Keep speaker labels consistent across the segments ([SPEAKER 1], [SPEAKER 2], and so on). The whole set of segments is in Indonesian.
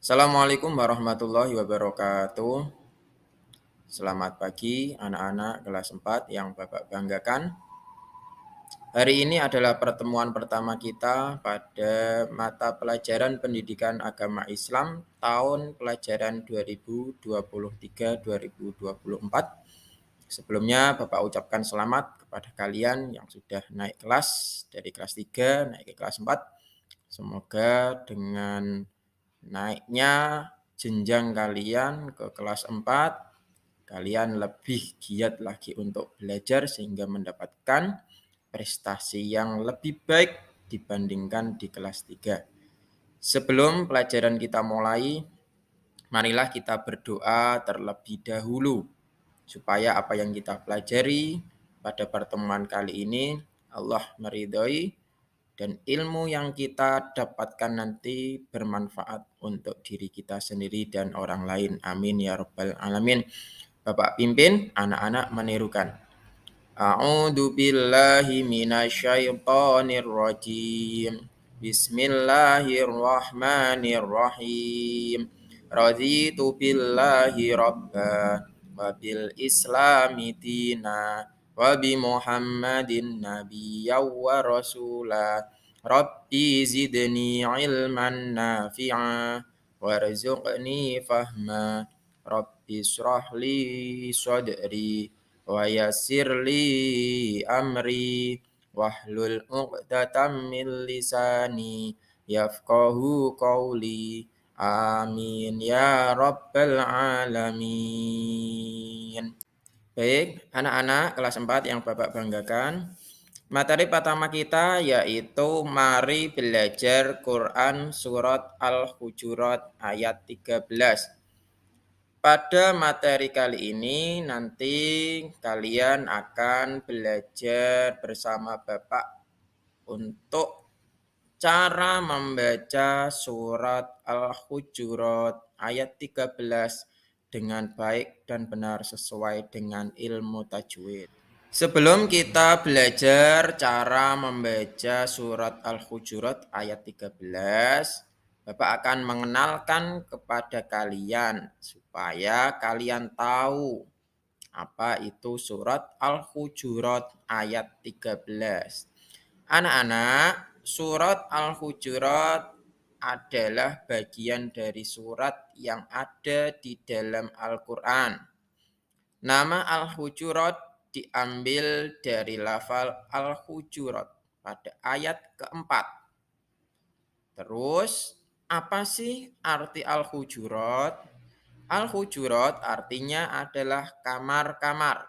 [SPEAKER 1] Assalamualaikum warahmatullahi wabarakatuh. Selamat pagi anak-anak kelas 4 yang Bapak banggakan. Hari ini adalah pertemuan pertama kita pada mata pelajaran Pendidikan Agama Islam tahun pelajaran 2023-2024. Sebelumnya Bapak ucapkan selamat kepada kalian yang sudah naik kelas dari kelas 3 naik ke kelas 4. Semoga dengan naiknya jenjang kalian ke kelas 4, kalian lebih giat lagi untuk belajar sehingga mendapatkan prestasi yang lebih baik dibandingkan di kelas 3. Sebelum pelajaran kita mulai, marilah kita berdoa terlebih dahulu supaya apa yang kita pelajari pada pertemuan kali ini Allah meridhoi dan ilmu yang kita dapatkan nanti bermanfaat untuk diri kita sendiri dan orang lain. Amin ya rabbal alamin. Bapak pimpin, anak-anak menirukan. A'udzu billahi minasyaitonir rajim. Bismillahirrahmanirrahim. Raditu billahi rabba wa bil islami dina wa bi Muhammadin nabiyyan wa rasula. Rabbi zidni ilman nafi'a warzuqni fahma. Rabbi israh li sadri wa yassir li amri wahlul 'uqdatam min lisani yafqahu qawli. Amin ya rabbal alamin. Baik, anak-anak kelas 4 yang Bapak banggakan. Materi pertama kita yaitu mari belajar Quran surat Al-Hujurat ayat 13. Pada materi kali ini nanti kalian akan belajar bersama Bapak untuk cara membaca surat Al-Hujurat ayat 13 dengan baik dan benar sesuai dengan ilmu tajwid. Sebelum kita belajar cara membaca surat Al-Hujurat ayat 13, Bapak akan mengenalkan kepada kalian supaya kalian tahu apa itu surat Al-Hujurat ayat 13. Anak-anak, surat Al-Hujurat adalah bagian dari surat yang ada di dalam Al-Quran. Nama Al-Hujurat diambil dari lafal Al-Hujurat pada ayat keempat. Terus, apa sih arti Al-Hujurat? Al-Hujurat artinya adalah kamar-kamar.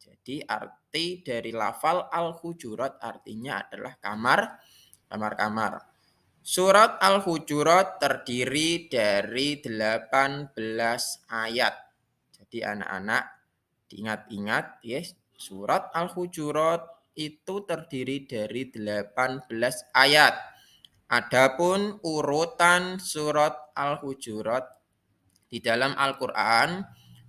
[SPEAKER 1] Jadi arti dari lafal Al-Hujurat artinya adalah kamar-kamar. Surat Al-Hujurat terdiri dari 18 ayat. Jadi anak-anak diingat-ingat ya, surat Al-Hujurat itu terdiri dari 18 ayat. Adapun urutan surat Al-Hujurat di dalam Al-Quran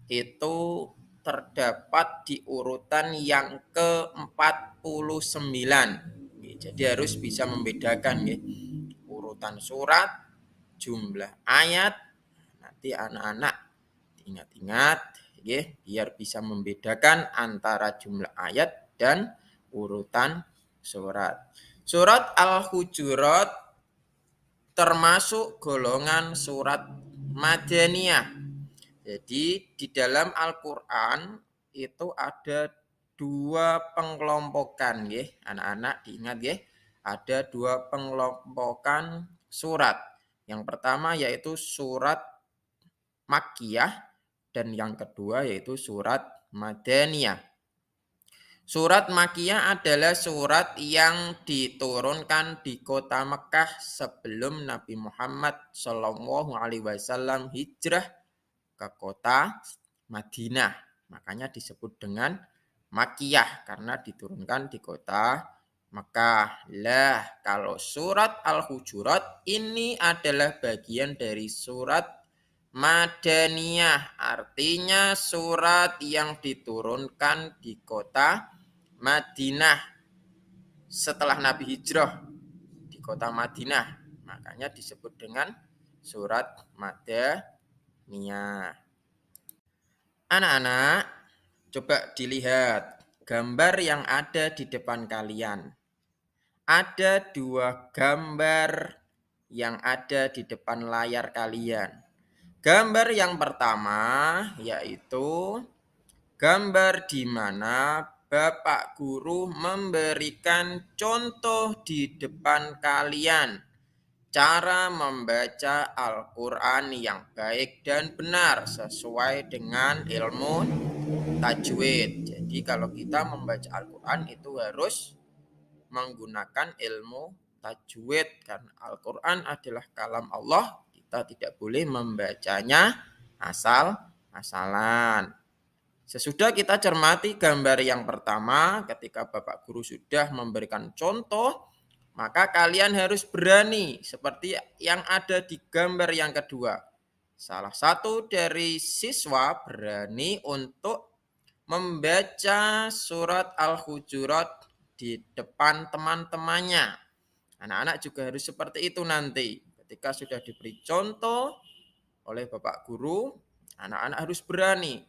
[SPEAKER 1] itu terdapat di urutan yang ke-49. Jadi harus bisa membedakan ya, urutan surat, jumlah ayat. Nanti anak-anak ingat-ingat ya, biar bisa membedakan antara jumlah ayat dan urutan surat. Surat Al-Hujurat termasuk golongan surat Madaniyah. Jadi di dalam Al-Quran itu ada dua pengelompokan ya, anak-anak diingat ya, ada dua pengelompokan surat. Yang pertama yaitu surat Makkiyah dan yang kedua yaitu surat Madaniyah. Surat Makkiyah adalah surat yang diturunkan di kota Mekah sebelum Nabi Muhammad SAW hijrah ke kota Madinah. Makanya disebut dengan Makkiyah karena diturunkan di kota Mekah. Lah, kalau surat Al-Hujurat ini adalah bagian dari surat Madaniyah, artinya surat yang diturunkan di kota Madinah setelah Nabi hijrah di kota Madinah. Makanya disebut dengan surat Madaniyah. Anak-anak, coba dilihat gambar yang ada di depan kalian. Ada 2 gambar yang ada di depan layar kalian. Gambar yang pertama yaitu gambar di mana Bapak Guru memberikan contoh di depan kalian cara membaca Al-Quran yang baik dan benar sesuai dengan ilmu tajwid. Jadi kalau kita membaca Al-Quran itu harus menggunakan ilmu tajwid karena Al-Quran adalah kalam Allah. Kita tidak boleh membacanya asal-asalan. Sesudah kita cermati gambar yang pertama, ketika Bapak Guru sudah memberikan contoh, maka kalian harus berani seperti yang ada di gambar yang kedua. Salah satu dari siswa berani untuk membaca surat Al-Hujurat di depan teman-temannya. Anak-anak juga harus seperti itu nanti. Ketika sudah diberi contoh oleh Bapak Guru, anak-anak harus berani.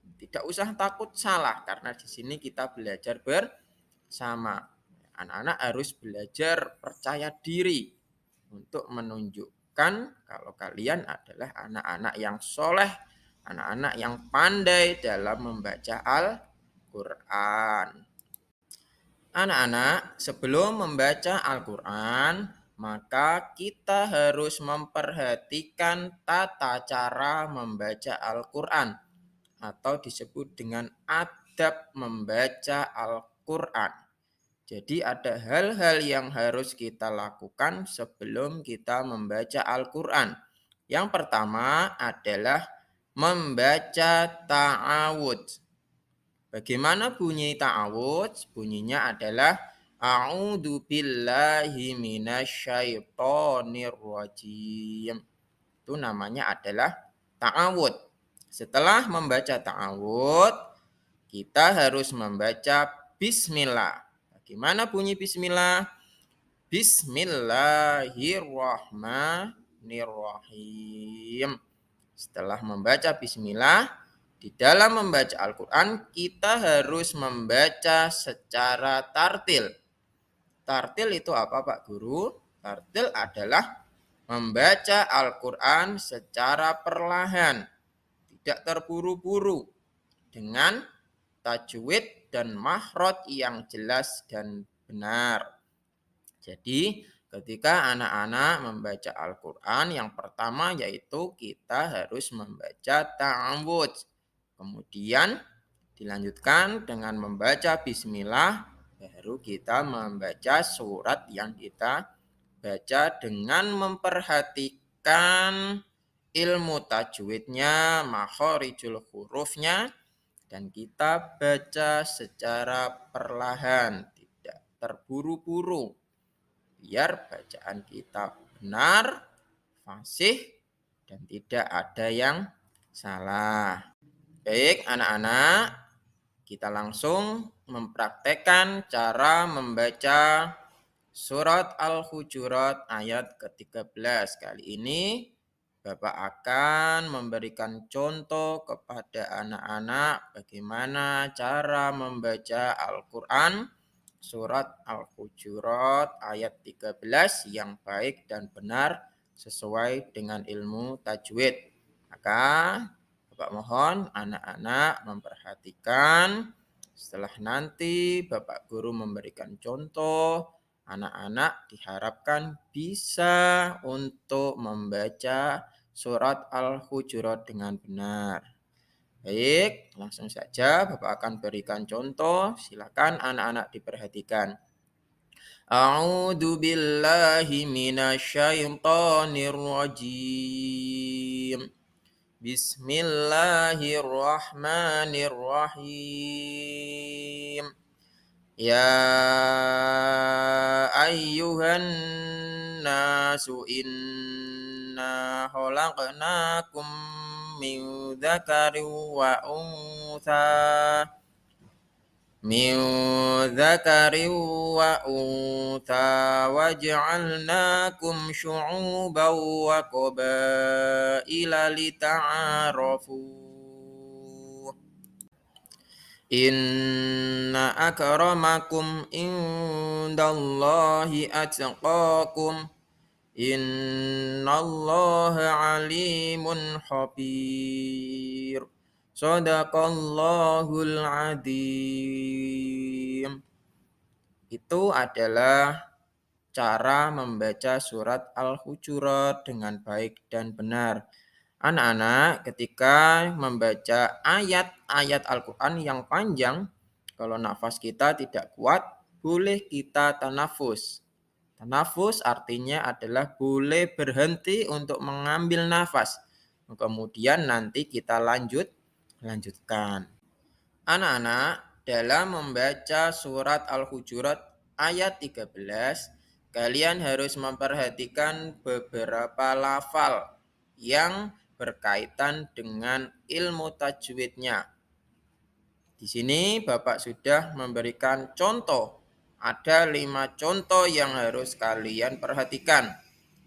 [SPEAKER 1] Tidak usah takut salah karena di sini kita belajar bersama. Anak-anak harus belajar percaya diri untuk menunjukkan kalau kalian adalah anak-anak yang soleh, anak-anak yang pandai dalam membaca Al-Quran. Anak-anak, sebelum membaca Al-Quran, maka kita harus memperhatikan tata cara membaca Al-Quran atau disebut dengan adab membaca Al-Quran. Jadi ada hal-hal yang harus kita lakukan sebelum kita membaca Al-Quran. Yang pertama adalah membaca ta'awudz. Bagaimana bunyi ta'awudz? Bunyinya adalah A'udzu billahi minasyaitonir rajim. Itu namanya adalah ta'awudz. Setelah membaca ta'awudz, kita harus membaca bismillah. Bagaimana bunyi bismillah? Bismillahirrahmanirrahim. Setelah membaca bismillah, di dalam membaca Al-Quran, kita harus membaca secara tartil. Tartil itu apa Pak Guru? Tartil adalah membaca Al-Quran secara perlahan, tidak terburu-buru, dengan tajwid dan makhraj yang jelas dan benar. Jadi ketika anak-anak membaca Al-Quran, yang pertama yaitu kita harus membaca ta'awudz. Kemudian dilanjutkan dengan membaca bismillah, baru kita membaca surat yang kita baca dengan memperhatikan ilmu tajwidnya, makhorijul hurufnya, dan kita baca secara perlahan, tidak terburu-buru, biar bacaan kita benar, fasih, dan tidak ada yang salah. Baik anak-anak, kita langsung mempraktekkan cara membaca surat Al-Hujurat ayat ke-13. Kali ini Bapak akan memberikan contoh kepada anak-anak bagaimana cara membaca Al-Quran surat Al-Hujurat ayat 13 yang baik dan benar sesuai dengan ilmu tajwid. Maka Bapak mohon anak-anak memperhatikan. Setelah nanti Bapak Guru memberikan contoh, anak-anak diharapkan bisa untuk membaca surat Al-Hujurat dengan benar. Baik, langsung saja Bapak akan berikan contoh. Silakan anak-anak diperhatikan. A'udzu billahi minasyaitonir rajim. Bismillahirrahmanirrahim. Ya ayyuhan nasu inna khalaqnakum min dzakarin wa untha min dzakarin wa untha waj'alnakum syu'uban wa qabaila lita'arafu. Inna akramakum indallahi atqakum. Innallaha alimun khabir. Shadaqallahul adzim. Itu adalah cara membaca surat Al-Hujurat dengan baik dan benar. Anak-anak ketika membaca ayat-ayat Al-Quran yang panjang, kalau nafas kita tidak kuat, boleh kita tanafus. Tanafus artinya adalah boleh berhenti untuk mengambil nafas. Kemudian nanti kita lanjutkan. Anak-anak, dalam membaca surat Al-Hujurat ayat 13, kalian harus memperhatikan beberapa lafal yang berkaitan dengan ilmu tajwidnya. Di sini Bapak sudah memberikan contoh. Ada 5 contoh yang harus kalian perhatikan.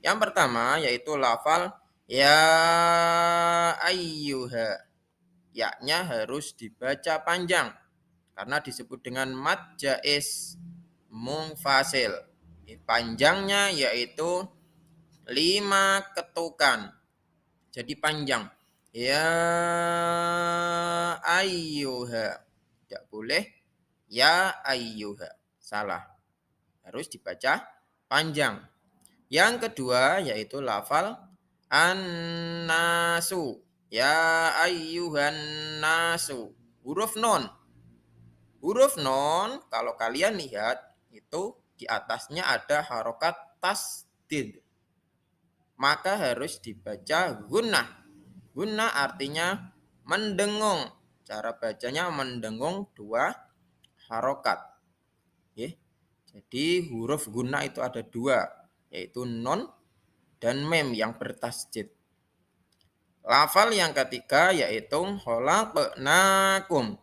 [SPEAKER 1] Yang pertama yaitu lafal ya ayyuha. Ya-nya harus dibaca panjang karena disebut dengan mad jaiz munfasil. Panjangnya yaitu 5 ketukan. Jadi panjang. Ya ayyuha. Tidak boleh ya ayyuha. Salah. Harus dibaca panjang. Yang kedua yaitu lafal an-nasu. Ya ayyuhan nasu. Huruf non. Huruf non kalau kalian lihat itu di atasnya ada harokat tasdid. Maka harus dibaca gunnah. Gunnah artinya mendengung. Cara bacanya mendengung 2 harokat. Jadi huruf gunnah itu ada 2, yaitu non dan mem yang bertasjid. Lafal yang ketiga yaitu khalaqnakum.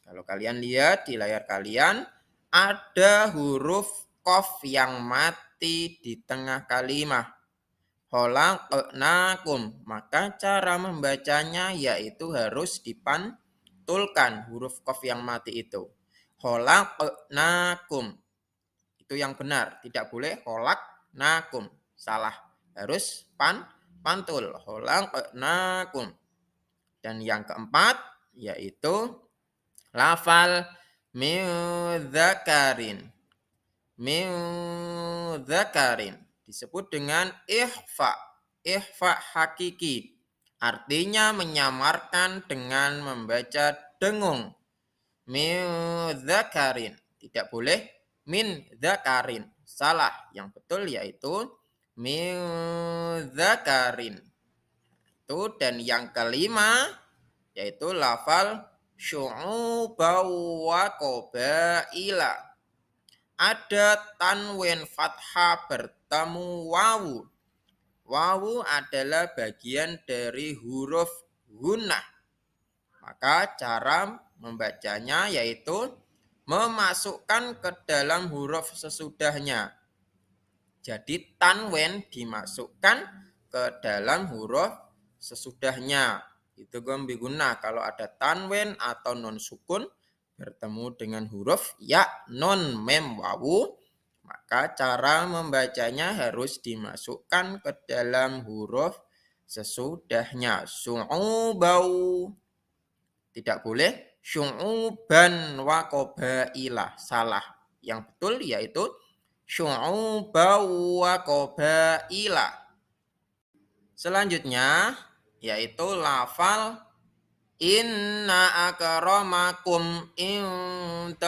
[SPEAKER 1] Kalau kalian lihat di layar kalian ada huruf qaf yang mati di tengah kalimat. Khalaqnakum. Maka cara membacanya yaitu harus dipantulkan huruf qaf yang mati itu. Khalaqnakum. Itu yang benar, tidak boleh khalaqnakum. Salah. Harus pantul. Khalaqnakum. Dan yang keempat yaitu lafal min dzakarin. Min dzakarin disebut dengan ikhfa. Ikhfa hakiki. Artinya menyamarkan dengan membaca dengung. Min dzakarin. Tidak boleh min dzakarin. Salah. Yang betul yaitu min dzakarin. Itu dan yang kelima yaitu lafal syu'uba wa qabaila. Ada tanwin fathah bertemu wawu. Wawu adalah bagian dari huruf gunnah. Maka cara membacanya yaitu memasukkan ke dalam huruf sesudahnya. Jadi tanwin dimasukkan ke dalam huruf sesudahnya. Itu gombi gunnah. Kalau ada tanwin atau non sukun bertemu dengan huruf ya, non, mem, wawu, maka cara membacanya harus dimasukkan ke dalam huruf sesudahnya. Su'ubau. Tidak boleh syu'uban wa qabaila. Salah. Yang betul yaitu syu'ubau wa qabaila. Selanjutnya yaitu lafal inna akramakum indallah.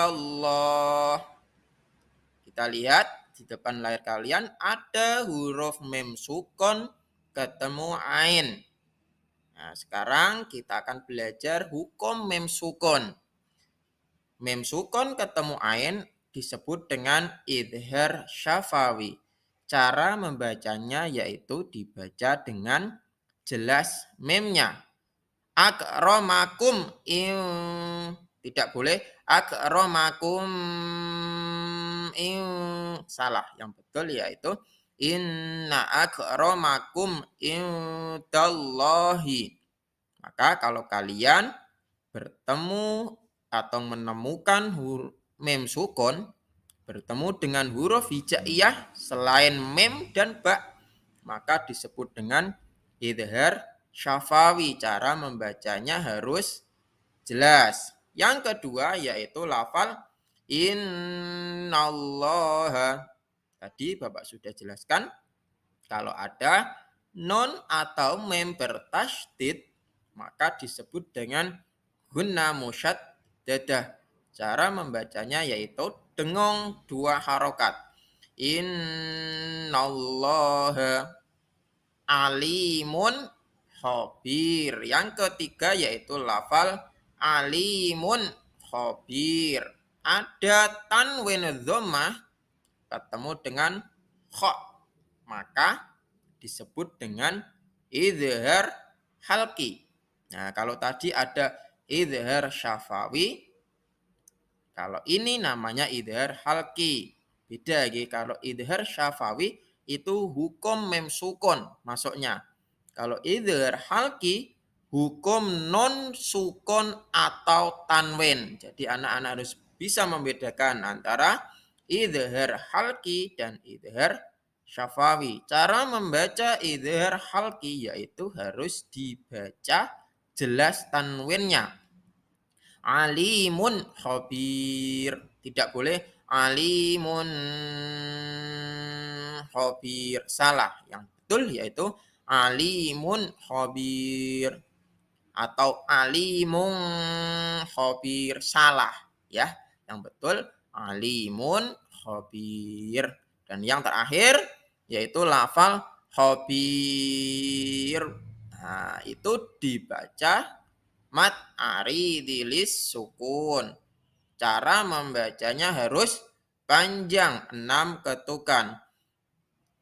[SPEAKER 1] Kita lihat di depan layar kalian ada huruf mem sukun ketemu ain. Nah, sekarang kita akan belajar hukum mem sukun. Mem sukun ketemu ain disebut dengan idhar syafawi. Cara membacanya yaitu dibaca dengan jelas memnya. Akramakum Tidak boleh akramakum salah. Yang betul yaitu inna akramakum indallahi. Maka kalau kalian bertemu atau menemukan mem sukun bertemu dengan huruf hijaiyah selain mem dan ba, maka disebut dengan idhar syafawi. Cara membacanya harus jelas. Yang kedua yaitu lafal innallaha. Tadi Bapak sudah jelaskan kalau ada non atau mem bertasydid maka disebut dengan gunna musyaddadah. Cara membacanya yaitu dengan dua harokat. Innallaha alimun khabir. Yang ketiga yaitu lafal alimun khabir. Ada tanwin dhammah ketemu dengan kha, maka disebut dengan idhar halqi. Nah, kalau tadi ada idhar syafawi, kalau ini namanya idhar halqi. Beda lagi, kalau idhar syafawi itu hukum mem sukun masuknya. Kalau idhar halqi hukum non sukun atau tanwin. Jadi anak-anak harus bisa membedakan antara idhar halqi dan idhar syafawi. Cara membaca idhar halqi yaitu harus dibaca jelas tanwinnya. Alimun khabir. Tidak boleh alimun khabir. Salah. Yang betul yaitu alimun khabir. Atau alimun khabir. Salah. Ya. Yang betul alimun khabir. Dan yang terakhir yaitu lafal khabir. Nah, itu dibaca mat aridilis sukun. Cara membacanya harus panjang 6 ketukan.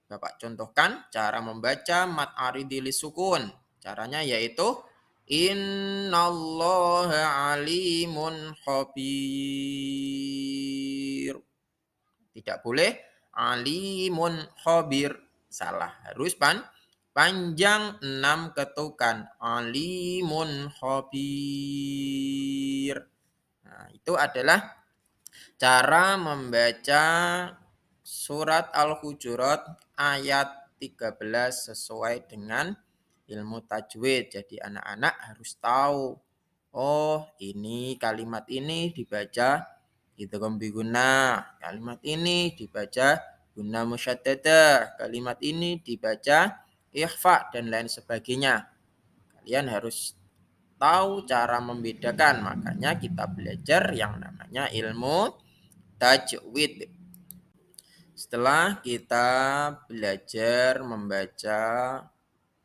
[SPEAKER 1] Bapak contohkan cara membaca mat aridilis sukun. Caranya yaitu innallaha alimun khabir. Tidak boleh alimun khabir. Salah. Harus panjang 6 ketukan. Alimun khabir. Nah, itu adalah cara membaca surat Al-Hujurat ayat 13 sesuai dengan ilmu tajwid. Jadi anak-anak harus tahu, oh ini kalimat ini dibaca idgham biguna, kalimat ini dibaca guna musyaddadah, kalimat ini dibaca ikhfa dan lain sebagainya. Kalian harus tahu cara membedakan, makanya kita belajar yang namanya ilmu tajwid. Setelah kita belajar membaca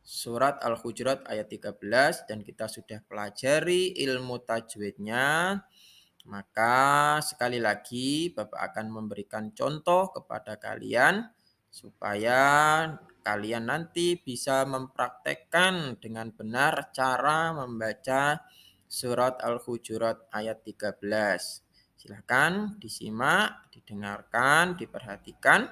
[SPEAKER 1] surat Al-Hujurat ayat 13 dan kita sudah pelajari ilmu tajwidnya, maka sekali lagi Bapak akan memberikan contoh kepada kalian supaya kalian nanti bisa mempraktekkan dengan benar cara membaca surat Al-Hujurat ayat 13. Silakan disimak, didengarkan, diperhatikan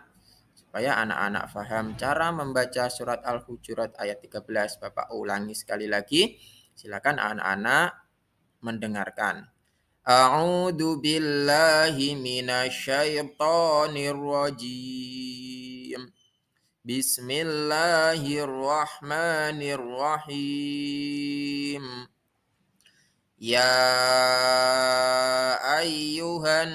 [SPEAKER 1] supaya anak-anak paham cara membaca surat Al-Hujurat ayat 13. Bapak ulangi sekali lagi. Silakan anak-anak mendengarkan. A'udzu billahi minasyaitonir rajim. Bismillahirrahmanirrahim. Ya ayyuhan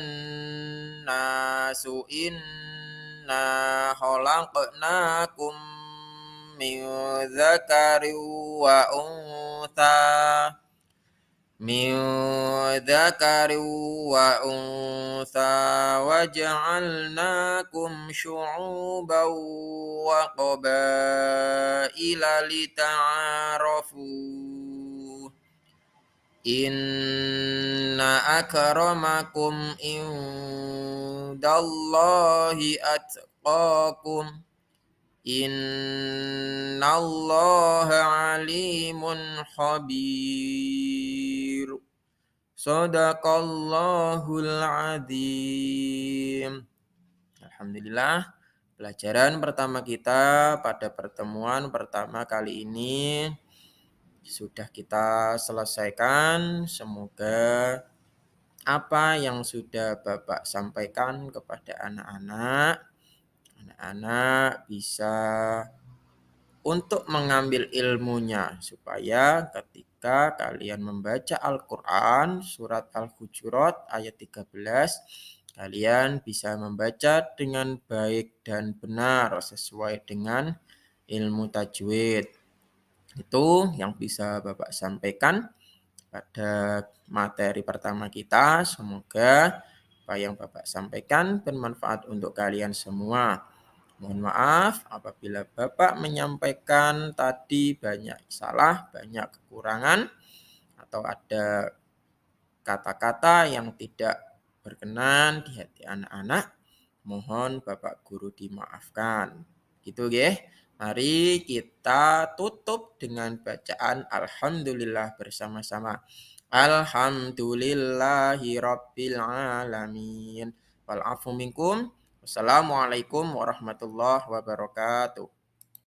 [SPEAKER 1] nasu inna khalaqnakum min dzakarin wa untha min dzakarin wa untha waj'alnakum syu'uban wa qabaila lita'arafu. Inna akramakum indallahi atqakum. Innallaha alimun khabir. Shadaqallahul adzim. Alhamdulillah, pelajaran pertama kita pada pertemuan pertama kali ini sudah kita selesaikan. Semoga apa yang sudah Bapak sampaikan kepada anak-anak bisa untuk mengambil ilmunya supaya ketika kalian membaca Al-Qur'an surat Al-Hujurat ayat 13 kalian bisa membaca dengan baik dan benar sesuai dengan ilmu tajwid. Itu yang bisa Bapak sampaikan pada materi pertama kita. Semoga apa yang Bapak sampaikan bermanfaat untuk kalian semua. Mohon maaf apabila Bapak menyampaikan tadi banyak salah, banyak kekurangan, atau ada kata-kata yang tidak berkenan di hati anak-anak. Mohon Bapak Guru dimaafkan. Gitu ya. Mari kita tutup dengan bacaan Alhamdulillah bersama-sama. Alhamdulillahi Rabbil Alamin. Wal afu minkum. Wassalamualaikum warahmatullahi wabarakatuh.